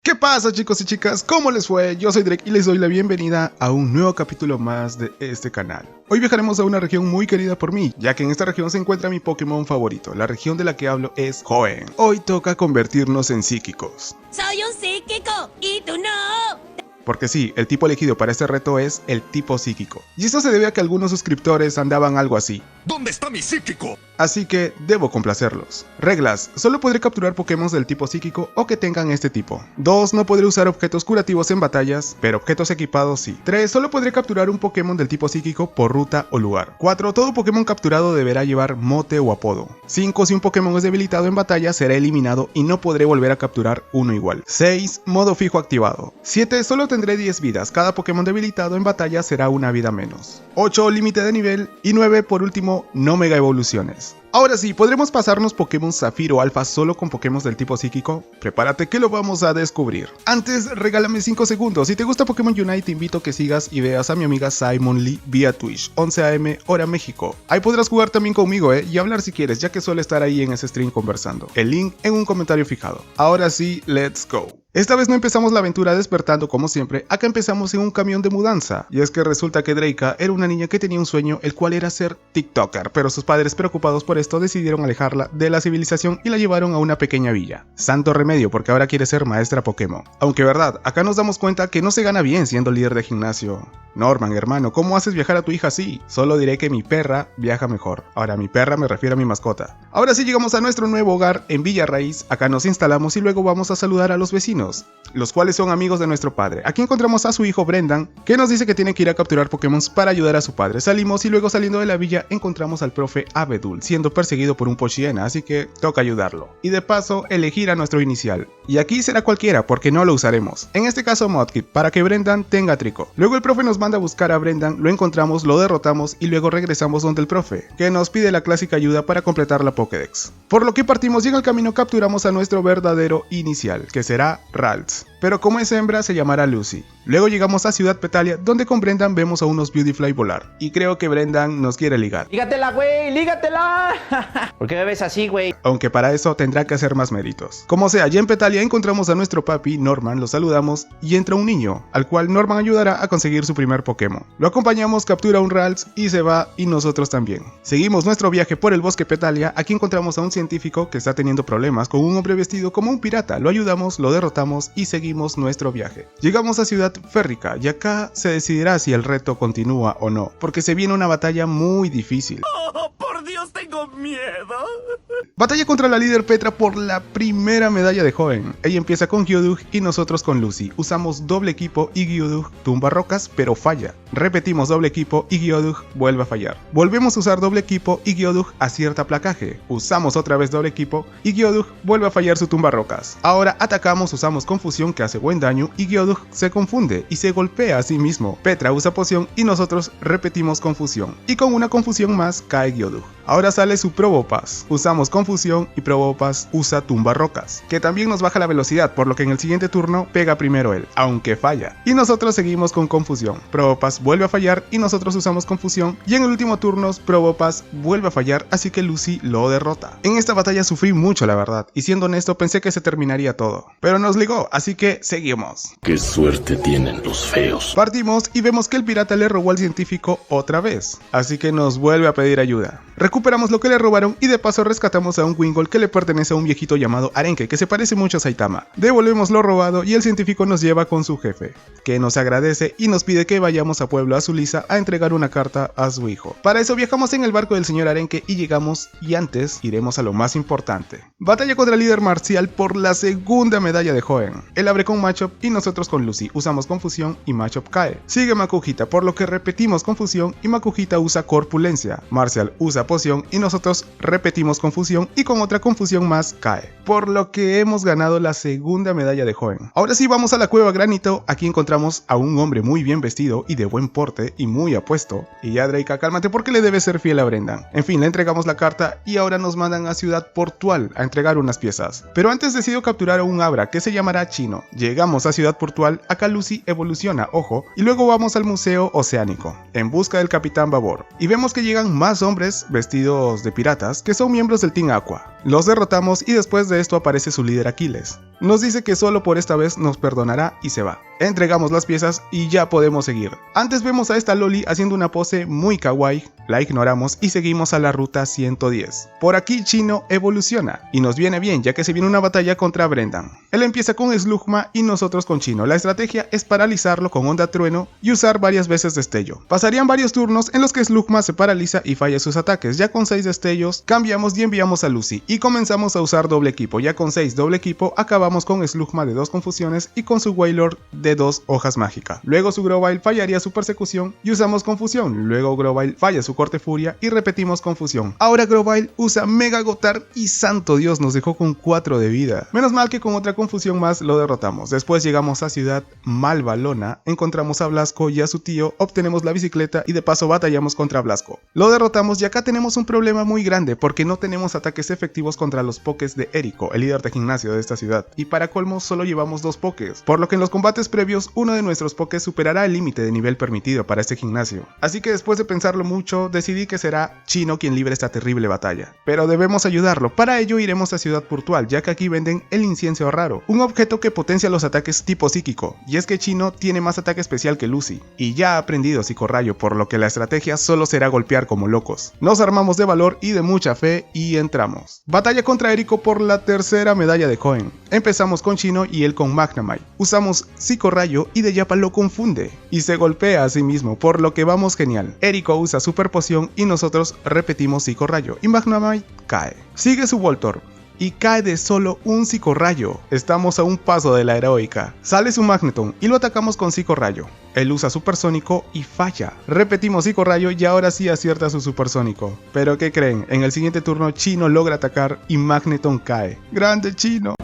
¿Qué pasa, chicos y chicas? ¿Cómo les fue? Yo soy Drake y les doy la bienvenida a un nuevo capítulo más de este canal. Hoy viajaremos a una región muy querida por mí, ya que en esta región se encuentra mi Pokémon favorito. La región de la que hablo es Hoenn. Hoy toca convertirnos en psíquicos. Soy un psíquico y tú no. Porque sí, el tipo elegido para este reto es el tipo psíquico. Y esto se debe a que algunos suscriptores andaban algo así. ¿Dónde está mi psíquico? Así que debo complacerlos. Reglas: solo podré capturar Pokémon del tipo psíquico o que tengan este tipo. 2. No podré usar objetos curativos en batallas, pero objetos equipados sí. 3. Solo podré capturar un Pokémon del tipo psíquico por ruta o lugar. 4. Todo Pokémon capturado deberá llevar mote o apodo. 5. Si un Pokémon es debilitado en batalla será eliminado y no podré volver a capturar uno igual. 6. Modo fijo activado. 7. Solo tendré 10 vidas, cada Pokémon debilitado en batalla será una vida menos. 8. Límite de nivel. Y 9. Por último, no mega evoluciones. Ahora sí, ¿podremos pasarnos Pokémon Zafiro Alpha solo con Pokémon del tipo psíquico? Prepárate que lo vamos a descubrir. Antes, regálame 5 segundos. Si te gusta Pokémon Unite, te invito a que sigas y veas a mi amiga Simon Lee vía Twitch, 11 AM, hora México. Ahí podrás jugar también conmigo, y hablar si quieres, ya que suele estar ahí en ese stream conversando. El link en un comentario fijado. Ahora sí, let's go. Esta vez no empezamos la aventura despertando como siempre, acá empezamos en un camión de mudanza. Y es que resulta que Drake era una niña que tenía un sueño, el cual era ser TikToker, pero sus padres, preocupados por esto, decidieron alejarla de la civilización y la llevaron a una pequeña villa. Santo remedio, porque ahora quiere ser maestra Pokémon. Aunque verdad, acá nos damos cuenta que no se gana bien siendo líder de gimnasio. Norman, hermano, ¿cómo haces viajar a tu hija así? Solo diré que mi perra viaja mejor. Ahora, mi perra me refiero a mi mascota. Ahora sí llegamos a nuestro nuevo hogar en Villa Raíz, acá nos instalamos y luego vamos a saludar a los vecinos, los cuales son amigos de nuestro padre. Aquí encontramos a su hijo Brendan, que nos dice que tiene que ir a capturar Pokémon para ayudar a su padre. Salimos y luego, saliendo de la villa, encontramos al profe Abedul, siendo perseguido por un Pochiena, así que toca ayudarlo. Y de paso, elegir a nuestro inicial. Y aquí será cualquiera, porque no lo usaremos. En este caso Mudkip, para que Brendan tenga trico. Luego el profe nos manda a buscar a Brendan, lo encontramos, lo derrotamos y luego regresamos donde el profe, que nos pide la clásica ayuda para completar la Pokédex. Por lo que partimos y en el camino capturamos a nuestro verdadero inicial, que será Ralts, pero como es hembra se llamará Lucy. Luego llegamos a Ciudad Petalia, donde con Brendan vemos a unos Beautifly volar, y creo que Brendan nos quiere ligar. ¡Lígatela, güey! ¡Lígatela! ¿Por qué me ves así, güey? Aunque para eso tendrá que hacer más méritos. Como sea, ya en Petalia encontramos a nuestro papi, Norman, lo saludamos, y entra un niño, al cual Norman ayudará a conseguir su primer Pokémon. Lo acompañamos, captura un Ralts y se va, y nosotros también. Seguimos nuestro viaje por el bosque Petalia, aquí encontramos a un científico que está teniendo problemas con un hombre vestido como un pirata. Lo ayudamos, lo derrotamos y seguimos nuestro viaje. Llegamos a Ciudad Férrica y acá se decidirá si el reto continúa o no, porque se viene una batalla muy difícil. ¡Oh, por Dios, tengo miedo! Batalla contra la líder Petra por la primera medalla de Hoenn. Ella empieza con Geodude y nosotros con Lucy. Usamos doble equipo y Geodude tumba rocas, pero falla. Repetimos doble equipo y Geodude vuelve a fallar. Volvemos a usar doble equipo y Geodude acierta placaje. Usamos otra vez doble equipo y Geodude vuelve a fallar su tumba rocas. Ahora atacamos, usamos confusión que hace buen daño y Geodude se confunde y se golpea a sí mismo. Petra usa poción y nosotros repetimos confusión. Y con una confusión más cae Geodude. Ahora sale su Probopass. Usamos confusión y Probopass usa tumba rocas, que también nos baja la velocidad, por lo que en el siguiente turno pega primero él, aunque falla. Y nosotros seguimos con confusión. Probopass vuelve a fallar y nosotros usamos confusión. Y en el último turno Probopass vuelve a fallar, así que Lucy lo derrota. En esta batalla sufrí mucho, la verdad, y siendo honesto pensé que se terminaría todo, pero nos ligó, así que seguimos. ¡Qué suerte tienen los feos! Partimos y vemos que el pirata le robó al científico otra vez, así que nos vuelve a pedir ayuda. Recuperamos lo que le robaron y de paso rescatamos a un Wingull que le pertenece a un viejito llamado Arenque, que se parece mucho a Saitama. Devolvemos lo robado y el científico nos lleva con su jefe, que nos agradece y nos pide que vayamos a Pueblo Azulisa a entregar una carta a su hijo. Para eso viajamos en el barco del señor Arenque y llegamos, y antes iremos a lo más importante. Batalla contra el líder marcial por la segunda medalla de Hoenn. Él abre con Machop y nosotros con Lucy. Usamos confusión y Machop cae. Sigue Makujita, por lo que repetimos confusión y Makujita usa corpulencia. Marcial usa poción y nosotros repetimos confusión y con otra confusión más cae. Por lo que hemos ganado la segunda medalla de Hoenn. Ahora sí vamos a la cueva Granito. Aquí encontramos a un hombre muy bien vestido y de buen porte y muy apuesto. Y ya, Drake, cálmate porque le debes ser fiel a Brendan. En fin, le entregamos la carta y ahora nos mandan a Ciudad Portual a entregar unas piezas. Pero antes decido capturar a un Abra que se llamará Chino. Llegamos a Ciudad Portual, acá Lucy evoluciona, ojo, y luego vamos al Museo Oceánico, en busca del Capitán Babor. Y vemos que llegan más hombres vestidos de piratas que son miembros del Team Aqua. Los derrotamos y después de esto aparece su líder Aquiles. Nos dice que solo por esta vez nos perdonará y se va. Entregamos las piezas y ya podemos seguir. Antes vemos a esta Loli haciendo una pose muy kawaii, la ignoramos y seguimos a la ruta 110. Por aquí Chino evoluciona y nos viene bien ya que se viene una batalla contra Brendan. Él empieza con Slugma y nosotros con Chino. La estrategia es paralizarlo con Onda Trueno y usar varias veces destello. Pasarían varios turnos en los que Slugma se paraliza y falla sus ataques. Ya con 6 destellos cambiamos y enviamos a Lucy y comenzamos a usar doble equipo. Ya con 6 doble equipo acabamos con Slugma de 2 confusiones y con su Wailord de 2 hojas mágicas. Luego su Grovyle fallaría su persecución y usamos confusión. Luego Grovyle falla su corte furia y repetimos confusión. Ahora Grovyle usa Mega Gotthard y santo Dios nos dejó con 4 de vida. Menos mal que con otra confusión más lo derrotamos. Después llegamos a Ciudad Malvalona, encontramos a Blasco y a su tío, obtenemos la bicicleta y de paso batallamos contra Blasco. Lo derrotamos y acá tenemos un problema muy grande porque no tenemos ataques efectivos contra los pokés de Erico, el líder de gimnasio de esta ciudad. Y para colmo solo llevamos 2 pokés, por lo que en los combates previos uno de nuestros pokés superará el límite de nivel permitido para este gimnasio. Así que después de pensarlo mucho, decidí que será Chino quien libre esta terrible batalla. Pero debemos ayudarlo, para ello iremos a Ciudad Portual, ya que aquí venden el incienso raro, un objeto que potencia los ataques tipo psíquico, y es que Chino tiene más ataque especial que Lucy, y ya ha aprendido psicorrayo, por lo que la estrategia solo será golpear como locos. Nos armamos de valor y de mucha fe y entramos. Batalla contra Erico por la tercera medalla de Hoenn. Empezamos con Chino y él con Magnemite. Usamos psicorrayo y de Yappa lo confunde y se golpea a sí mismo, por lo que vamos genial. Erico usa super poción y nosotros repetimos psicorrayo y Magnemite cae. Sigue su Voltorb y cae de solo un psicorrayo. Estamos a un paso de la heroica. Sale su Magneton y lo atacamos con psicorrayo. Él usa supersónico y falla. Repetimos psicorrayo y ahora sí acierta su supersónico. Pero ¿qué creen? En el siguiente turno Chino logra atacar y Magneton cae. ¡Grande Chino!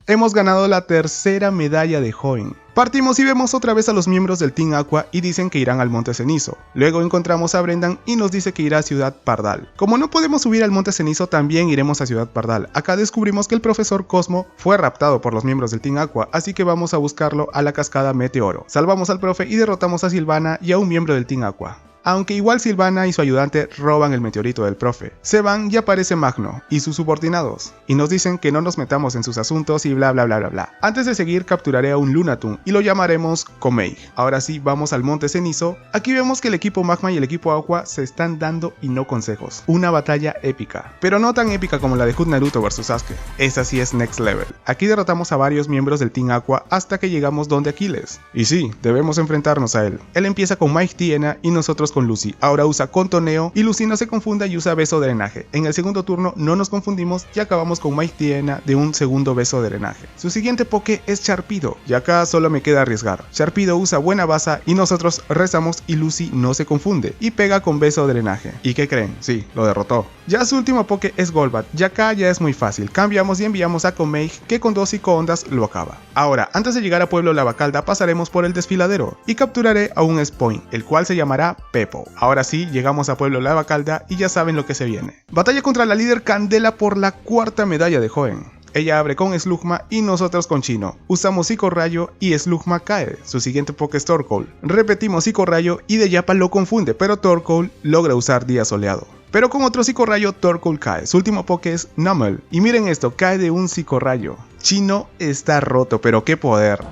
Hemos ganado la tercera medalla de Hoenn. Partimos y vemos otra vez a los miembros del Team Aqua y dicen que irán al Monte Cenizo. Luego encontramos a Brendan y nos dice que irá a Ciudad Pardal. Como no podemos subir al Monte Cenizo, también iremos a Ciudad Pardal. Acá descubrimos que el profesor Cosmo fue raptado por los miembros del Team Aqua, así que vamos a buscarlo a la cascada Meteoro. Salvamos al profe y derrotamos a Silvana y a un miembro del Team Aqua. Aunque igual Silvana y su ayudante roban el meteorito del profe. Se van y aparece Magno y sus subordinados, y nos dicen que no nos metamos en sus asuntos y bla bla bla bla bla. Antes de seguir capturaré a un Lunatone y lo llamaremos Komei. Ahora sí, vamos al Monte Cenizo. Aquí vemos que el equipo Magma y el equipo Aqua se están dando y no consejos. Una batalla épica, pero no tan épica como la de Hood Naruto vs Sasuke. Esa sí es next level. Aquí derrotamos a varios miembros del Team Aqua hasta que llegamos donde Aquiles. Y sí, debemos enfrentarnos a él. Él empieza con Mike Tiena y nosotros con Lucy. Ahora usa contoneo y Lucy no se confunda y usa beso de drenaje. En el segundo turno no nos confundimos y acabamos con Mike Tiena de un segundo beso de drenaje. Su siguiente poke es Sharpedo y acá solo me queda arriesgar. Sharpedo usa buena baza y nosotros rezamos y Lucy no se confunde y pega con beso de drenaje. ¿Y qué creen? Sí, lo derrotó. Ya su último poke es Golbat y acá ya es muy fácil. Cambiamos y enviamos a Komei que con 2 psicoondas lo acaba. Ahora, antes de llegar a Pueblo Lavacalda pasaremos por el desfiladero y capturaré a un Spoin, el cual se llamará Pepo. Ahora sí, llegamos a Pueblo Lavacalda y ya saben lo que se viene. Batalla contra la líder Candela por la cuarta medalla de Hoenn. Ella abre con Slugma y nosotros con Chino. Usamos psicorrayo y Slugma cae. Su siguiente poke es Torkoal. Repetimos psicorrayo y de Yappa lo confunde, pero Torkoal logra usar día soleado. Pero con otro psicorrayo Torkoal cae. Su último poke es Numel. Y miren esto, cae de un psicorrayo. Chino está roto, pero qué poder.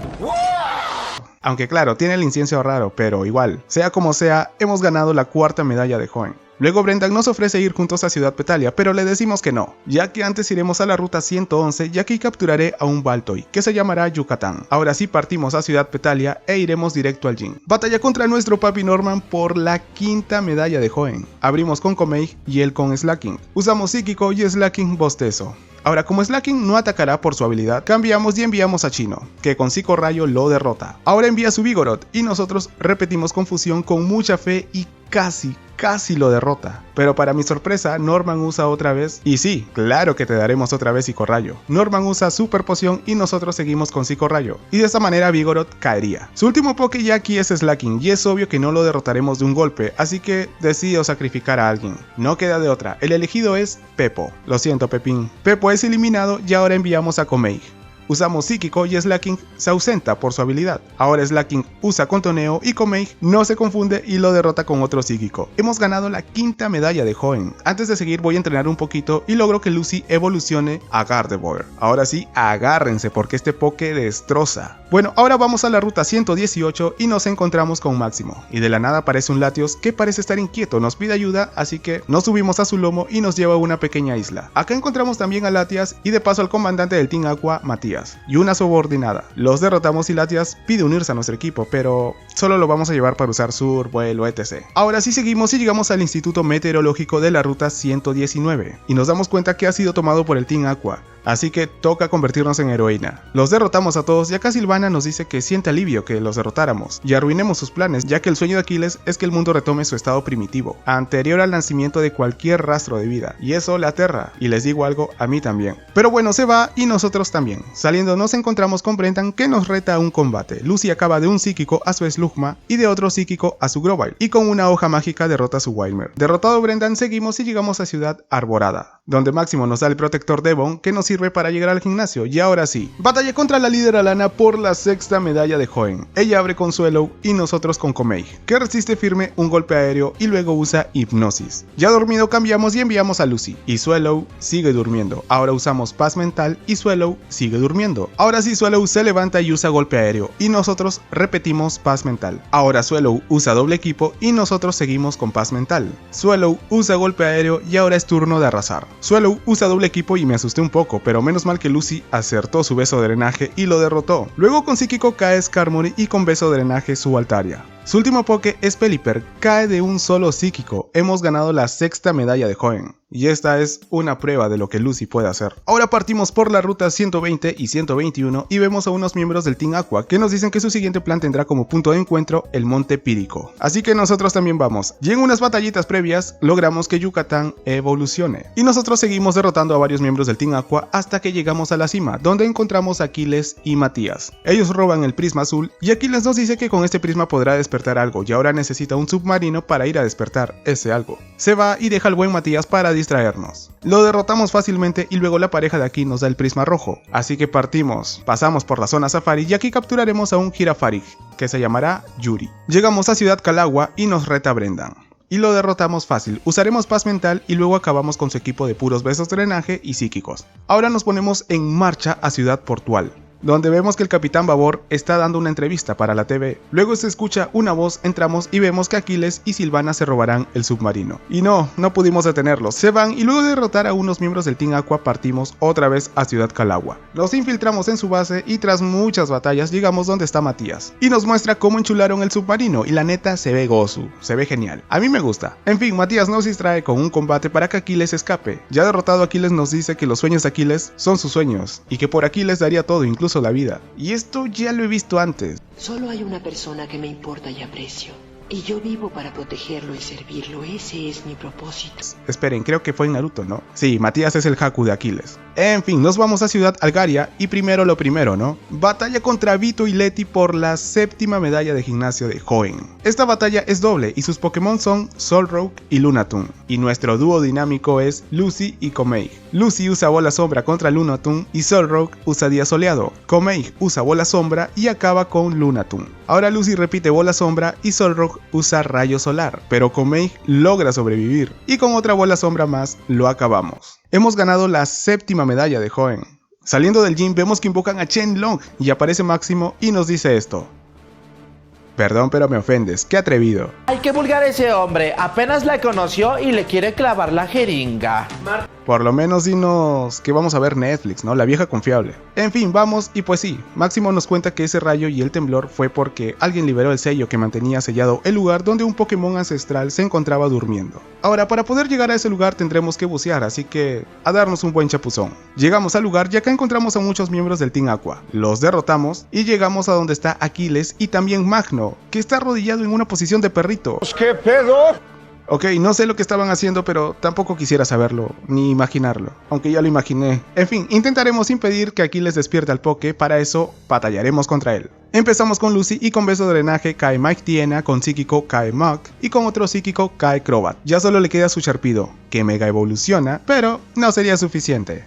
Aunque claro, tiene el incienso raro, pero igual, sea como sea, hemos ganado la cuarta medalla de Hoenn. Luego Brendan nos ofrece ir juntos a Ciudad Petalia, pero le decimos que no, ya que antes iremos a la ruta 111 y aquí capturaré a un Baltoy, que se llamará Yucatán. Ahora sí partimos a Ciudad Petalia e iremos directo al gym. Batalla contra nuestro papi Norman por la quinta medalla de Hoenn. Abrimos con Komei y él con Slaking. Usamos psíquico y Slaking bostezo. Ahora, como Slaking no atacará por su habilidad, cambiamos y enviamos a Chino, que con psicorrayo lo derrota. Ahora envía su Vigoroth y nosotros repetimos confusión con mucha fe y casi lo derrota. Pero para mi sorpresa, Norman usa otra vez, y sí, claro que te daremos otra vez psicorrayo. Norman usa super poción y nosotros seguimos con psicorrayo, y de esta manera Vigoroth caería. Su último poke ya aquí es Slaking, y es obvio que no lo derrotaremos de un golpe, así que decido sacrificar a alguien. No queda de otra, el elegido es Pepo. Lo siento, Pepín. Pepo es eliminado y ahora enviamos a Komei. usamos psíquico y Slaking se ausenta por su habilidad. Ahora Slaking usa contoneo y Komeij no se confunde y lo derrota con otro psíquico. Hemos ganado la quinta medalla de Hoenn. Antes de seguir voy a entrenar un poquito y logro que Lucy evolucione a Gardevoir. Ahora sí, agárrense porque este poke destroza. Bueno, ahora vamos a la ruta 118 y nos encontramos con Máximo. Y de la nada aparece un Latios que parece estar inquieto, nos pide ayuda, así que nos subimos a su lomo y nos lleva a una pequeña isla. Acá encontramos también a Latias y de paso al comandante del Team Aqua, Matías, y una subordinada. Los derrotamos y Latias pide unirse a nuestro equipo, pero solo lo vamos a llevar para usar sur, vuelo, etc. Ahora sí seguimos y llegamos al Instituto Meteorológico de la ruta 119 y nos damos cuenta que ha sido tomado por el Team Aqua. Así que toca convertirnos en heroína. Los derrotamos a todos y acá Silvana nos dice que siente alivio que los derrotáramos y arruinemos sus planes, ya que el sueño de Aquiles es que el mundo retome su estado primitivo, anterior al nacimiento de cualquier rastro de vida, y eso le aterra, y les digo algo, a mí también. Pero bueno, se va y nosotros también. Saliendo nos encontramos con Brendan que nos reta a un combate. Lucy acaba de un psíquico a su Slugma y de otro psíquico a su Grovyle, y con una hoja mágica derrota a su Wailmer. Derrotado Brendan seguimos y llegamos a Ciudad Arborada, donde Máximo nos da el protector Devon que nos sirve para llegar al gimnasio. Y ahora sí, batalla contra la líder Alana por la sexta medalla de Hoenn. Ella abre con Swallow y nosotros con Komeij, que resiste firme un golpe aéreo y luego usa hipnosis. Ya dormido cambiamos y enviamos a Lucy, y Swallow sigue durmiendo. Ahora usamos paz mental y Swallow sigue durmiendo. Ahora sí, Swallow se levanta y usa golpe aéreo y nosotros repetimos paz mental. Ahora Swallow usa doble equipo y nosotros seguimos con paz mental. Swallow usa golpe aéreo y ahora es turno de arrasar. Swallow usa doble equipo y me asusté un poco, pero menos mal que Lucy acertó su beso de drenaje y lo derrotó. Luego con psíquico cae Skarmory y con beso de drenaje su Altaria. Su último poke es Pelipper, cae de un solo psíquico. Hemos ganado la sexta medalla de Hoenn. Y esta es una prueba de lo que Lucy puede hacer. Ahora partimos por la ruta 120 y 121 y vemos a unos miembros del Team Aqua que nos dicen que su siguiente plan tendrá como punto de encuentro el Monte Pírico. Así que nosotros también vamos. Y en unas batallitas previas logramos que Yucatán evolucione. Y nosotros seguimos derrotando a varios miembros del Team Aqua hasta que llegamos a la cima, donde encontramos a Aquiles y Matías. Ellos roban el prisma azul y Aquiles nos dice que con este prisma podrá despertar algo y ahora necesita un submarino para ir a despertar ese algo. Se va y deja al buen Matías para distraernos. Lo derrotamos fácilmente y luego la pareja de aquí nos da el prisma rojo, así que pasamos por la zona safari y aquí capturaremos a un Girafarig, que se llamará Yuri. Llegamos a Ciudad Calagua y nos reta Brendan. Y lo derrotamos fácil, usaremos paz mental y luego acabamos con su equipo de puros besos drenaje y psíquicos. Ahora nos ponemos en marcha a Ciudad Portual, donde vemos que el Capitán Babor está dando una entrevista para la TV. Luego se escucha una voz, entramos y vemos que Aquiles y Silvana se robarán el submarino. Y no pudimos detenerlos, se van y luego de derrotar a unos miembros del Team Aqua partimos otra vez a Ciudad Calagua. Nos infiltramos en su base y tras muchas batallas llegamos donde está Matías. Y nos muestra cómo enchularon el submarino y la neta se ve gozu, se ve genial. A mí me gusta. En fin, Matías nos distrae con un combate para que Aquiles escape. Ya derrotado Aquiles nos dice que los sueños de Aquiles son sus sueños y que por Aquiles daría todo, incluso la vida. Y esto ya lo he visto antes. Solo hay una persona que me importa y aprecio. Y yo vivo para protegerlo y servirlo. Ese es mi propósito. Esperen, creo que fue en Naruto, ¿no? Sí, Matías es el Haku de Aquiles. En fin, nos vamos a Ciudad Algaria y primero lo primero, ¿no? Batalla contra Vito y Leti por la séptima medalla de gimnasio de Hoenn. Esta batalla es doble y sus Pokémon son Solrock y Lunatone. Y nuestro dúo dinámico es Lucy y Komeij. Lucy usa bola sombra contra Lunatone y Solrock usa día soleado. Komeij usa bola sombra y acaba con Lunatone. Ahora Lucy repite bola sombra y Solrock usa rayo solar, pero Komeij logra sobrevivir y con otra bola sombra más lo acabamos. Hemos ganado la séptima medalla de Hoenn. Saliendo del gym vemos que invocan a Shenlong y aparece Máximo y nos dice esto. Perdón, pero me ofendes, qué atrevido. Ay, qué vulgar ese hombre, apenas la conoció y le quiere clavar la jeringa. Por lo menos dinos que vamos a ver Netflix, ¿no? La vieja confiable. En fin, vamos y pues sí, Máximo nos cuenta que ese rayo y el temblor fue porque alguien liberó el sello que mantenía sellado el lugar donde un Pokémon ancestral se encontraba durmiendo. Ahora, para poder llegar a ese lugar tendremos que bucear, así que a darnos un buen chapuzón. Llegamos al lugar y acá encontramos a muchos miembros del Team Aqua. Los derrotamos y llegamos a donde está Aquiles y también Magno, que está arrodillado en una posición de perrito. ¿Qué pedo? Ok, no sé lo que estaban haciendo, pero tampoco quisiera saberlo, ni imaginarlo, aunque ya lo imaginé. En fin, intentaremos impedir que Aquiles despierte al Poké, para eso batallaremos contra él. Empezamos con Lucy y con beso de drenaje cae Mike Tiena, con psíquico cae Muk y con otro psíquico cae Crobat. Ya solo le queda su Sharpedo, que mega evoluciona, pero no sería suficiente.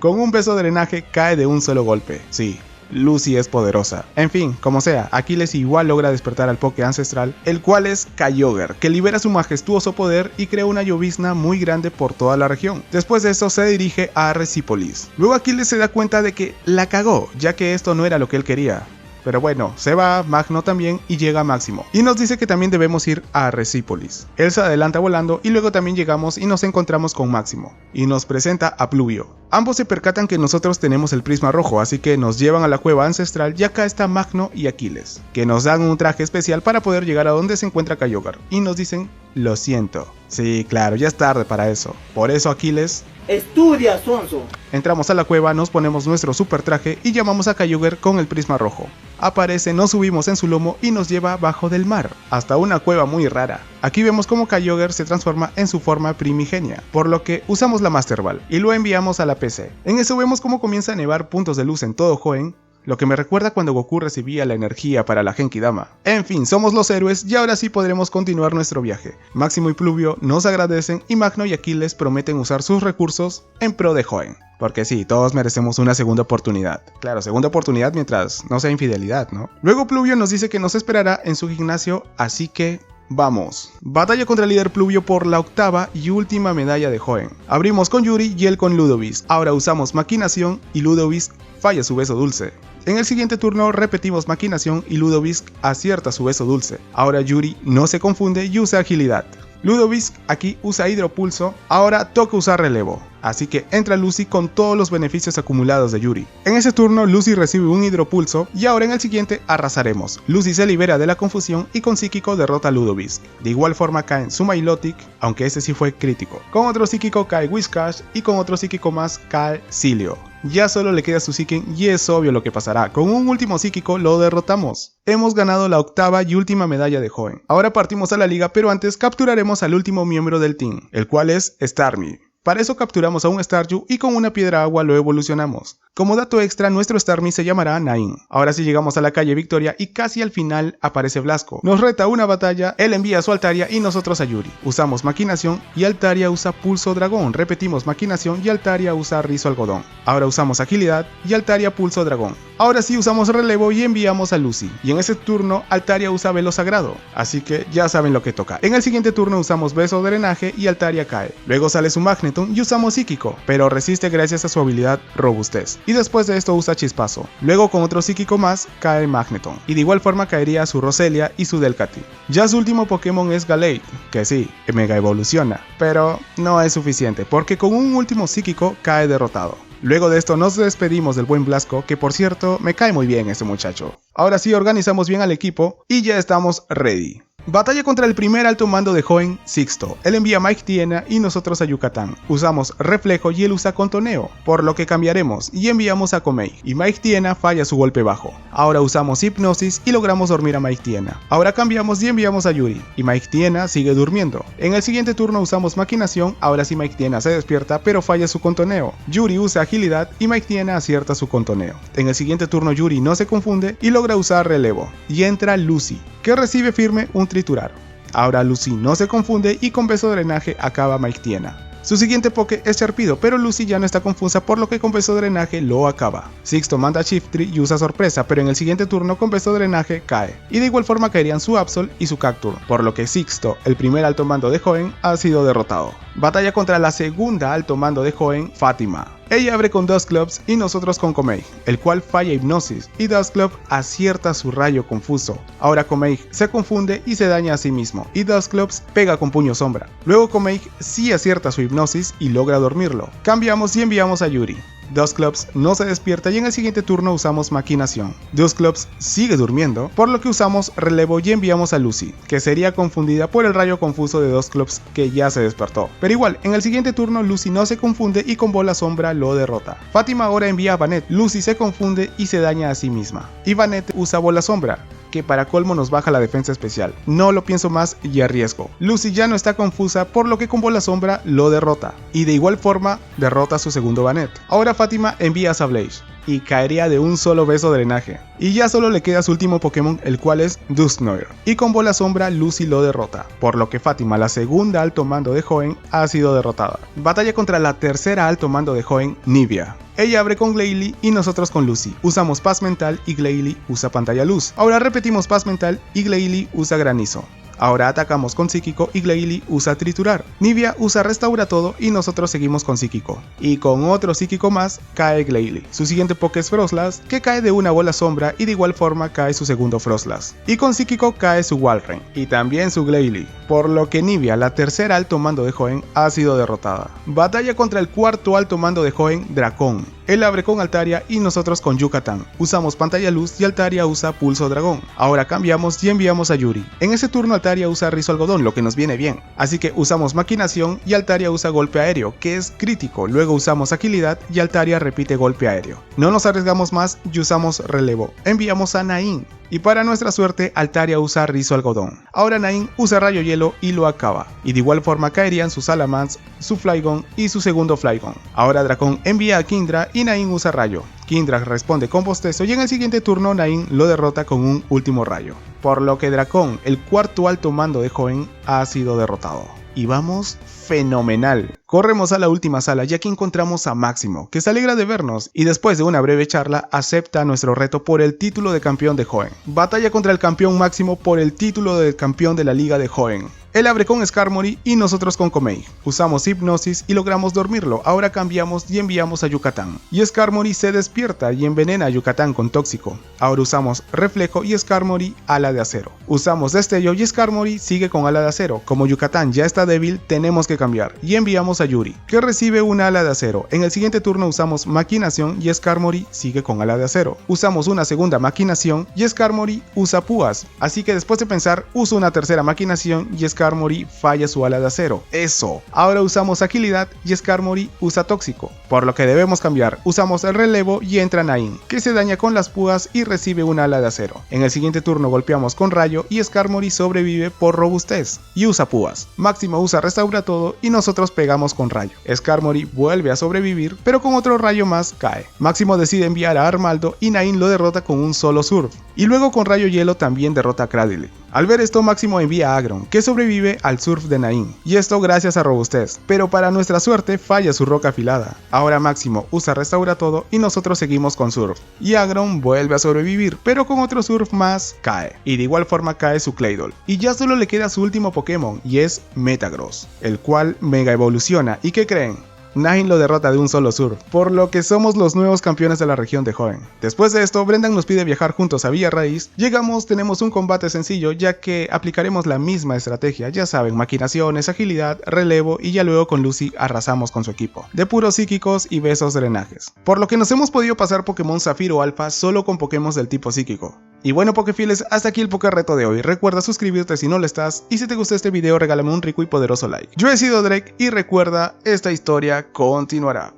Con un beso de drenaje cae de un solo golpe. Sí, Lucy es poderosa. En fin, como sea, Aquiles igual logra despertar al Poké ancestral, el cual es Kyogre, que libera su majestuoso poder y crea una llovizna muy grande por toda la región. Después de esto se dirige a Recípolis. Luego Aquiles se da cuenta de que la cagó, ya que esto no era lo que él quería. Pero bueno, se va, Magno también y llega Máximo. Y nos dice que también debemos ir a Recípolis. Él se adelanta volando y luego también llegamos y nos encontramos con Máximo. Y nos presenta a Pluvio. Ambos se percatan que nosotros tenemos el prisma rojo, así que nos llevan a la cueva ancestral y acá está Magno y Aquiles, que nos dan un traje especial para poder llegar a donde se encuentra Kyogre. Y nos dicen, lo siento. Sí, claro, ya es tarde para eso. Por eso Aquiles... ¡Estudia, sonso! Entramos a la cueva, nos ponemos nuestro super traje y llamamos a Kyogre con el prisma rojo. Aparece, nos subimos en su lomo y nos lleva bajo del mar, hasta una cueva muy rara. Aquí vemos cómo Kyogre se transforma en su forma primigenia, por lo que usamos la Master Ball y lo enviamos a la PC. En eso vemos cómo comienza a nevar puntos de luz en todo Hoenn, lo que me recuerda cuando Goku recibía la energía para la Genkidama. En fin, somos los héroes y ahora sí podremos continuar nuestro viaje. Máximo y Pluvio nos agradecen y Magno y Aquiles prometen usar sus recursos en pro de Hoenn. Porque sí, todos merecemos una segunda oportunidad. Claro, segunda oportunidad mientras no sea infidelidad, ¿no? Luego Pluvio nos dice que nos esperará en su gimnasio, así que... vamos. Batalla contra el líder Pluvio por la octava y última medalla de Hoenn. Abrimos con Yuri y él con Ludovic. Ahora usamos Maquinación y Ludovic falla su beso dulce. En el siguiente turno repetimos Maquinación y Ludovic acierta su beso dulce. Ahora Yuri no se confunde y usa Agilidad. Ludovic aquí usa Hidropulso, ahora toca usar Relevo, así que entra Lucy con todos los beneficios acumulados de Yuri. En ese turno Lucy recibe un Hidropulso y ahora en el siguiente arrasaremos. Lucy se libera de la confusión y con Psíquico derrota a Ludovic. De igual forma caen su Milotic, aunque este sí fue crítico. Con otro Psíquico cae Whiscash y con otro Psíquico más cae Silio. Ya solo le queda su Psiken y es obvio lo que pasará, con un último Psíquico lo derrotamos. Hemos ganado la octava y última medalla de Hoenn. Ahora partimos a la liga, pero antes capturaremos al último miembro del team, el cual es Starmie. Para eso capturamos a un Staryu y con una piedra agua lo evolucionamos. Como dato extra, nuestro Starmie se llamará Nain. Ahora sí llegamos a la calle Victoria y casi al final aparece Blasco. Nos reta una batalla, él envía a su Altaria y nosotros a Yuri. Usamos Maquinación y Altaria usa Pulso Dragón. Repetimos Maquinación y Altaria usa Rizo Algodón. Ahora usamos Agilidad y Altaria Pulso Dragón. Ahora sí usamos Relevo y enviamos a Lucy. Y en ese turno Altaria usa Velo Sagrado. Así que ya saben lo que toca. En el siguiente turno usamos Beso de Drenaje y Altaria cae. Luego sale su Magneton y usamos Psíquico, pero resiste gracias a su habilidad Robustez. Y después de esto usa Chispazo. Luego con otro Psíquico más cae Magneton. Y de igual forma caería su Roselia y su Delcatty. Ya su último Pokémon es Gallade, que sí, mega evoluciona. Pero no es suficiente, porque con un último Psíquico cae derrotado. Luego de esto nos despedimos del buen Blasco, que por cierto me cae muy bien este muchacho. Ahora sí organizamos bien al equipo y ya estamos ready. Batalla contra el primer alto mando de Hoenn, Sixto. Él envía a Mike Tiena y nosotros a Yucatán. Usamos Reflejo y él usa Contoneo, por lo que cambiaremos y enviamos a Komei. Y Mike Tiena falla su golpe bajo. Ahora usamos Hipnosis y logramos dormir a Mike Tiena. Ahora cambiamos y enviamos a Yuri. Y Mike Tiena sigue durmiendo. En el siguiente turno usamos Maquinación, ahora sí Mike Tiena se despierta pero falla su Contoneo. Yuri usa Agilidad y Mike Tiena acierta su Contoneo. En el siguiente turno Yuri no se confunde y logra usar Relevo. Y entra Lucy, que recibe firme un Triturar. Ahora Lucy no se confunde y con Beso de Drenaje acaba Mike Tiena. Su siguiente Poké es Charpido, pero Lucy ya no está confusa por lo que con Beso de Drenaje lo acaba. Sixto manda Shiftry y usa Sorpresa, pero en el siguiente turno con Beso de Drenaje cae. Y de igual forma caerían su Absol y su Cacturne, por lo que Sixto, el primer alto mando de Hoenn, ha sido derrotado. Batalla contra la segunda alto mando de Hoenn, Fátima. Ella abre con Dusclops y nosotros con Komei, el cual falla Hipnosis y Dusclops acierta su rayo confuso. Ahora Komei se confunde y se daña a sí mismo y Dusclops pega con Puño Sombra. Luego Komei sí acierta su Hipnosis y logra dormirlo. Cambiamos y enviamos a Yuri. Dusclops no se despierta y en el siguiente turno usamos Maquinación. Dusclops sigue durmiendo, por lo que usamos Relevo y enviamos a Lucy, que sería confundida por el rayo confuso de Dusclops que ya se despertó. Pero igual, en el siguiente turno Lucy no se confunde y con Bola Sombra lo derrota. Fátima ahora envía a Vanette, Lucy se confunde y se daña a sí misma. Y Vanette usa Bola Sombra, que para colmo nos baja la defensa especial. No lo pienso más y arriesgo. Lucy ya no está confusa, por lo que con Bola Sombra lo derrota. Y de igual forma derrota a su segundo Vanette. Ahora Fátima envía a Sablage. y caería de un solo beso de drenaje. Y ya solo le queda su último Pokémon, el cual es Dusknoir, y con bola sombra Lucy lo derrota, por lo que Fátima, la segunda alto mando de Hoenn, ha sido derrotada. Batalla contra la tercera alto mando de Hoenn, Nivea. Ella abre con Glalie y nosotros con Lucy. Usamos paz mental y Glalie usa pantalla luz. Ahora repetimos paz mental y Glalie usa granizo. Ahora atacamos con psíquico y Glalie usa triturar. Nivea usa restaura todo y nosotros seguimos con psíquico. Y con otro psíquico más cae Glalie. Su siguiente Poké es Froslass, que cae de una bola sombra y de igual forma cae su segundo Froslass. Y con psíquico cae su Walrein y también su Glalie. Por lo que Nivea, la tercera alto mando de Hoenn, ha sido derrotada. Batalla contra el cuarto alto mando de Hoenn, Dracón. Él abre con Altaria y nosotros con Yucatán. Usamos pantalla luz y Altaria usa pulso dragón. Ahora cambiamos y enviamos a Yuri. En ese turno Altaria usa rizo algodón, lo que nos viene bien. Así que usamos maquinación y Altaria usa golpe aéreo, que es crítico. Luego usamos agilidad y Altaria repite golpe aéreo. No nos arriesgamos más y usamos relevo. Enviamos a Nain. Y para nuestra suerte, Altaria usa rizo algodón. Ahora Nain usa rayo hielo y lo acaba. Y de igual forma caerían su Salamence, su Flygon y su segundo Flygon. Ahora Dracón envía a Kindra y Nain usa rayo. Kindra responde con bostezo y en el siguiente turno Nain lo derrota con un último rayo. Por lo que Dracón, el cuarto alto mando de Hoenn, ha sido derrotado. Y vamos fenomenal. Corremos a la última sala y aquí encontramos a Máximo, que se alegra de vernos y después de una breve charla acepta nuestro reto por el título de campeón de Hoenn. Batalla contra el campeón Máximo por el título de campeón de la liga de Hoenn. Él abre con Skarmory y nosotros con Komei. Usamos hipnosis y logramos dormirlo. Ahora cambiamos y enviamos a Yucatán. Y Skarmory se despierta y envenena a Yucatán con tóxico. Ahora usamos reflejo y Skarmory ala de acero. Usamos destello y Skarmory sigue con ala de acero. Como Yucatán ya está débil, tenemos que cambiar. Y enviamos a Yuri, que recibe una ala de acero. En el siguiente turno usamos maquinación y Skarmory sigue con ala de acero. Usamos una segunda maquinación y Skarmory usa púas. Así que después de pensar, uso una tercera maquinación y Skarmory falla su ala de acero. Eso. Ahora usamos agilidad y Skarmory usa tóxico. Por lo que debemos cambiar. Usamos el relevo y entra Nain, que se daña con las púas y recibe una ala de acero. En el siguiente turno golpeamos con rayo y Skarmory sobrevive por robustez y usa púas. Máximo usa restaura todo y nosotros pegamos con rayo. Skarmory vuelve a sobrevivir, pero con otro rayo más cae. Máximo decide enviar a Armaldo y Nain lo derrota con un solo surf. Y luego con rayo hielo también derrota a Cradily. Al ver esto, Máximo envía a Aggron, que sobrevive al surf de Nain, y esto gracias a robustez, pero para nuestra suerte falla su roca afilada. Ahora Máximo usa restaura todo y nosotros seguimos con surf, y Aggron vuelve a sobrevivir, pero con otro surf más cae, y de igual forma cae su Claydol, y ya solo le queda su último Pokémon, y es Metagross, el cual mega evoluciona, ¿y qué creen? Nain lo derrota de un solo surf, por lo que somos los nuevos campeones de la región de Hoenn. Después de esto, Brendan nos pide viajar juntos a Villa Raíz. Llegamos, tenemos un combate sencillo, ya que aplicaremos la misma estrategia, ya saben, maquinaciones, agilidad, relevo y ya luego con Lucy arrasamos con su equipo, de puros psíquicos y besos drenajes. Por lo que nos hemos podido pasar Pokémon Zafiro Alpha solo con Pokémon del tipo psíquico. Y bueno, Pokéfiles, hasta aquí el Pokéreto de hoy. Recuerda suscribirte si no lo estás, y si te gustó este video regálame un rico y poderoso like. Yo he sido Drake y recuerda, esta historia continuará.